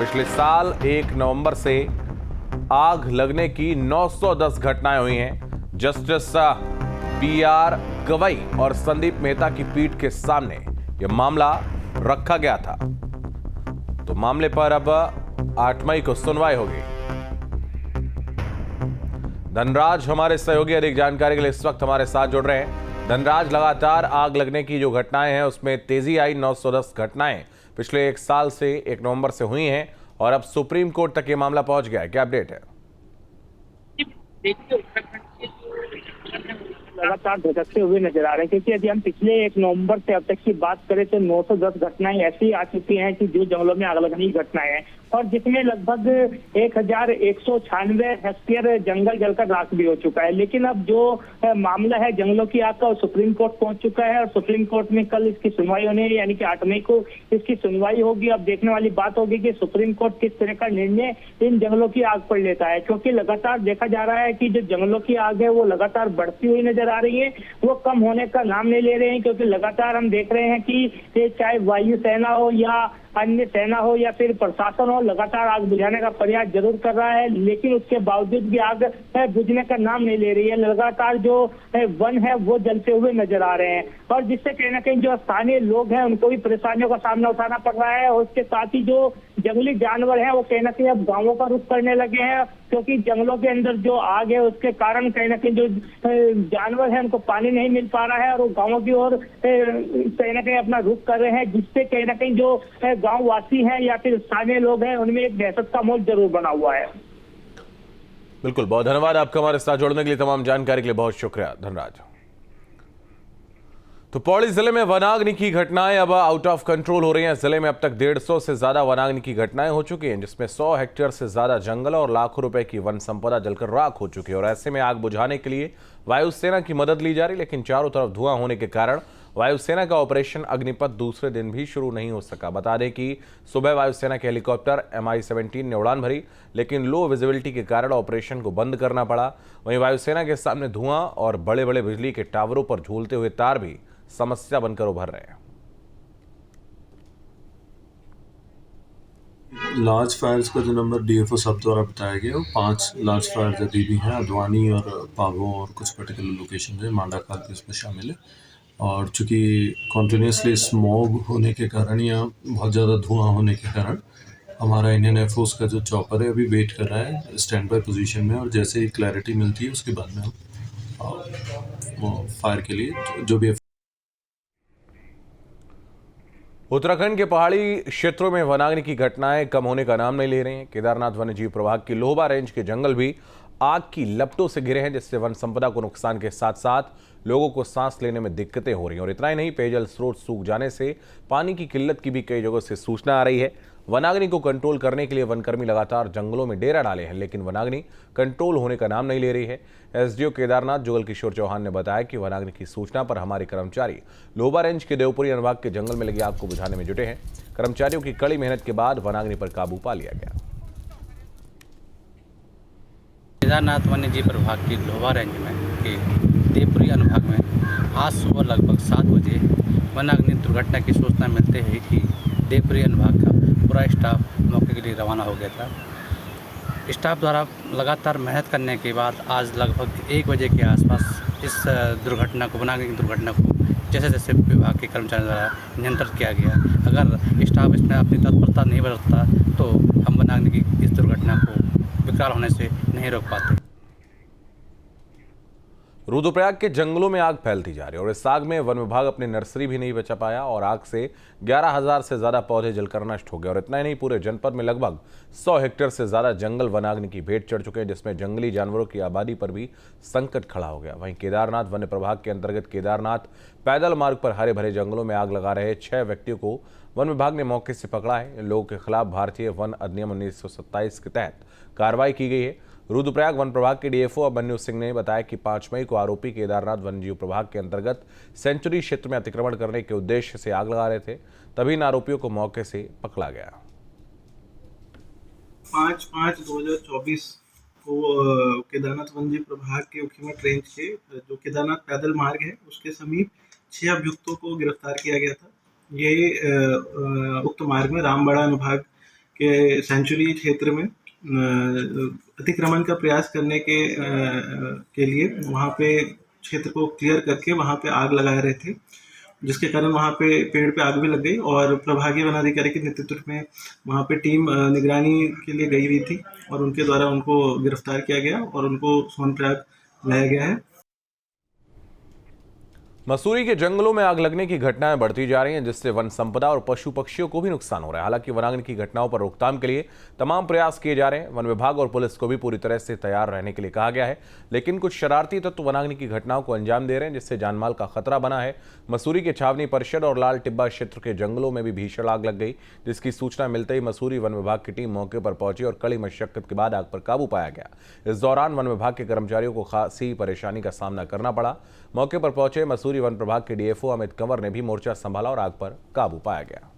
पिछले साल 1 नवंबर से आग लगने की 910 घटनाएं हुई हैं। जस्टिस PR गवई और संदीप मेहता की पीठ के सामने यह मामला रखा गया था। तो मामले पर अब 8 मई को सुनवाई होगी। धनराज हमारे सहयोगी अधिक जानकारी के लिए इस वक्त हमारे साथ जुड़ रहे हैं। धनराज, लगातार आग लगने की जो घटनाएं हैं उसमें तेजी आई। 910 घटनाएं पिछले 1 साल से 1 नवंबर से हुई हैं और अब सुप्रीम कोर्ट तक ये मामला पहुंच गया है। क्या अपडेट है? देखिए, उत्तराखंड के लगातार धधकते हुए नजर आ रहे हैं, क्योंकि यदि हम पिछले 1 नवंबर से अब तक की बात करें तो 910 घटनाएं ऐसी आ चुकी हैं कि जो जंगलों में आग लगने की घटनाएं हैं, और जिसमें लगभग 1196 हेक्टेयर जंगल जलकर राख भी हो चुका है। लेकिन अब जो मामला है जंगलों की आग का, वो सुप्रीम कोर्ट पहुंच चुका है और सुप्रीम कोर्ट में कल इसकी सुनवाई होने, यानी कि 8 मई को इसकी सुनवाई होगी। अब देखने वाली बात होगी कि सुप्रीम कोर्ट किस तरह का निर्णय इन जंगलों की आग पर लेता है, क्योंकि लगातार देखा जा रहा है कि जो जंगलों की आग है वो लगातार बढ़ती हुई नजर आ रही है, वो कम होने का नाम नहीं ले रहे हैं। क्योंकि लगातार हम देख रहे हैं कि चाहे वायुसेना हो या अन्य सेना हो या फिर प्रशासन हो, लगातार आग बुझाने का प्रयास जरूर कर रहा है, लेकिन उसके बावजूद भी आग बुझने का नाम नहीं ले रही है। लगातार जो वन है वो जलते हुए नजर आ रहे हैं, और जिससे कहीं ना कहीं जो स्थानीय लोग हैं उनको भी परेशानियों का सामना उठाना पड़ रहा है। और उसके साथ ही जो जंगली जानवर हैं वो कहीं ना कहीं अब गाँवों का रुख करने लगे हैं, क्योंकि जंगलों के अंदर जो आग है उसके कारण कहीं ना कहीं जो जानवर है उनको पानी नहीं मिल पा रहा है और वो गाँवों की ओर कहीं ना कहीं अपना रुख कर रहे हैं, जिससे कहीं ना कहीं जो गांव वासी हैं या फिर स्थानीय लोग हैं उनमें एक दहशत का माहौल जरूर बना हुआ है। बिल्कुल, बहुत धन्यवाद आपका हमारे साथ जुड़ने के लिए। तमाम जानकारी के लिए बहुत शुक्रिया धनराज। तो पौड़ी जिले में वनाग्नि की घटनाएं अब आउट ऑफ कंट्रोल हो रही हैं। जिले में अब तक 150 से ज्यादा वनाग्नि की घटनाएं हो चुकी हैं, जिसमें 100 हेक्टेयर से ज्यादा जंगल और लाखों रुपए की वन संपदा जलकर राख हो चुकी है। और ऐसे में आग बुझाने के लिए वायुसेना की मदद ली जा रही, लेकिन चारों तरफ धुआं होने के कारण वायुसेना का ऑपरेशन अग्निपथ दूसरे दिन भी शुरू नहीं हो सका। बता दें कि सुबह वायुसेना के हेलीकॉप्टर MI-17 ने उड़ान भरी, लेकिन लो विजिबिलिटी के कारण ऑपरेशन को बंद करना पड़ा। वहीं वायुसेना के सामने धुआं और बड़े बड़े बिजली के टावरों पर झूलते हुए तार भी समस्या बनकर उभर रहे हैं। लार्ज फायर्स का जो नंबर DFO सब द्वारा बताया गया वो 5 लार्ज फायर अभी भी हैं। अद्वानी और पाबो और कुछ पर्टिकुलर लोकेशन है, मांडाखाल भी उसमें शामिल है। और चूंकि कॉन्टिन्यूसली स्मॉग होने के कारण या बहुत ज़्यादा धुआं होने के कारण हमारा इंडियन एयरफोर्स का जो चॉपर है अभी वेट कर रहा है स्टैंड बाय पोजीशन में, और जैसे ही क्लैरिटी मिलती है उसके बाद में हम फायर के लिए जो भी। उत्तराखंड के पहाड़ी क्षेत्रों में वनाग्नि की घटनाएं कम होने का नाम नहीं ले रही हैं। केदारनाथ वन्यजीव प्रभाग की लोहबा रेंज के जंगल भी आग की लपटों से घिरे हैं, जिससे वन संपदा को नुकसान के साथ साथ लोगों को सांस लेने में दिक्कतें हो रही हैं। और इतना ही नहीं, पेयजल स्रोत सूख जाने से पानी की किल्लत की भी कई जगहों से सूचना आ रही है। वनाग्नि को कंट्रोल करने के लिए वनकर्मी लगातार जंगलों में डेरा डाले हैं, लेकिन वनाग्नि कंट्रोल होने का नाम नहीं ले रही है। SDO केदारनाथ जुगल किशोर चौहान ने बताया कि वनाग्नि की सूचना पर हमारे कर्मचारी लोहबा रेंज के देवपुरी अनुभाग के जंगल में लगी आग को बुझाने में जुटे हैं। कर्मचारियों की कड़ी मेहनत के बाद वनाग्नि पर काबू पा लिया गया। केदारनाथ वन्यजीव प्रभाग की लोहबा रेंज में के देवपुरी अनुभाग में आज सुबह लगभग 7 बजे वनाग्नि दुर्घटना की सूचना मिलते ही देवपुरी अनुभाग का पूरा स्टाफ मौके के लिए रवाना हो गया था। स्टाफ द्वारा लगातार मेहनत करने के बाद आज लगभग 1 बजे के आसपास इस दुर्घटना को, वनाग्नि की दुर्घटना को जैसे जैसे विभाग के कर्मचारियों द्वारा नियंत्रित किया गया। अगर स्टाफ इसमें अपनी तत्परता नहीं बरतता तो हम वनाग्नि की इस दुर्घटना को विकराल होने से नहीं रोक पाते। रुद्रप्रयाग के जंगलों में आग फैलती जा रही है और इस आग में वन विभाग अपनी नर्सरी भी नहीं बचा पाया और आग से 11,000 से ज्यादा पौधे जलकर नष्ट हो गए। और इतना ही नहीं, पूरे जनपद में लगभग 100 हेक्टेयर से ज्यादा जंगल वनाग्नि की भेंट चढ़ चुके हैं, जिसमें जंगली जानवरों की आबादी पर भी संकट खड़ा हो गया। वहीं केदारनाथ वन प्रभाग के अंतर्गत केदारनाथ पैदल मार्ग पर हरे भरे जंगलों में आग लगा रहे 6 व्यक्तियों को वन विभाग ने मौके से पकड़ा है। इन लोगों के खिलाफ भारतीय वन अधिनियम 1927 के तहत कार्रवाई की गई है। रुद्रप्रयाग वन प्रभाग के DFO अभिमन्यु सिंह ने बताया कि 5 मई को आरोपी केदारनाथ वन्यजीव प्रभाग के अंतर्गत सेंचुरी क्षेत्र में अतिक्रमण करने के उद्देश्य से आग लगा रहे थे, तभी इन आरोपियों को मौके से पकड़ा गया। 5/5/2024 को केदारनाथ वन्यजीव प्रभाग के उखीमठ रेंज के जो केदारनाथ पैदल मार्ग है उसके समीप 6 अभियुक्तों को गिरफ्तार किया गया था। ये उक्त मार्ग में रामबड़ा अनुभाग के सेंचुरी क्षेत्र में अतिक्रमण का प्रयास करने के लिए वहाँ पे क्षेत्र को क्लियर करके वहाँ पे आग लगा रहे थे, जिसके कारण वहाँ पे पेड़ पे आग भी लग गई और प्रभागीय वनाधिकारी के नेतृत्व में वहाँ पे टीम निगरानी के लिए गई हुई थी और उनके द्वारा उनको गिरफ्तार किया गया और उनको सोनप्रयाग लाया गया है। मसूरी के जंगलों में आग लगने की घटनाएं बढ़ती जा रही हैं, जिससे वन संपदा और पशु पक्षियों को भी नुकसान हो रहा है। हालांकि वनाग्नि की घटनाओं पर रोकथाम के लिए तमाम प्रयास किए जा रहे हैं। वन विभाग और पुलिस को भी पूरी तरह से तैयार रहने के लिए कहा गया है, लेकिन कुछ शरारती तत्व वनाग्नि की घटनाओं को अंजाम दे रहे हैं, जिससे जानमाल का खतरा बना है। मसूरी के छावनी परिषद और लाल टिब्बा क्षेत्र के जंगलों में भी भीषण आग लग गई, जिसकी सूचना मिलते ही मसूरी वन विभाग की टीम मौके पर पहुंची और कड़ी मशक्कत के बाद आग पर काबू पाया गया। इस दौरान वन विभाग के कर्मचारियों को खासी परेशानी का सामना करना पड़ा। मौके पर पहुंचे मसूरी वन प्रभाग के डीएफओ अमित कंवर ने भी मोर्चा संभाला और आग पर काबू पाया गया।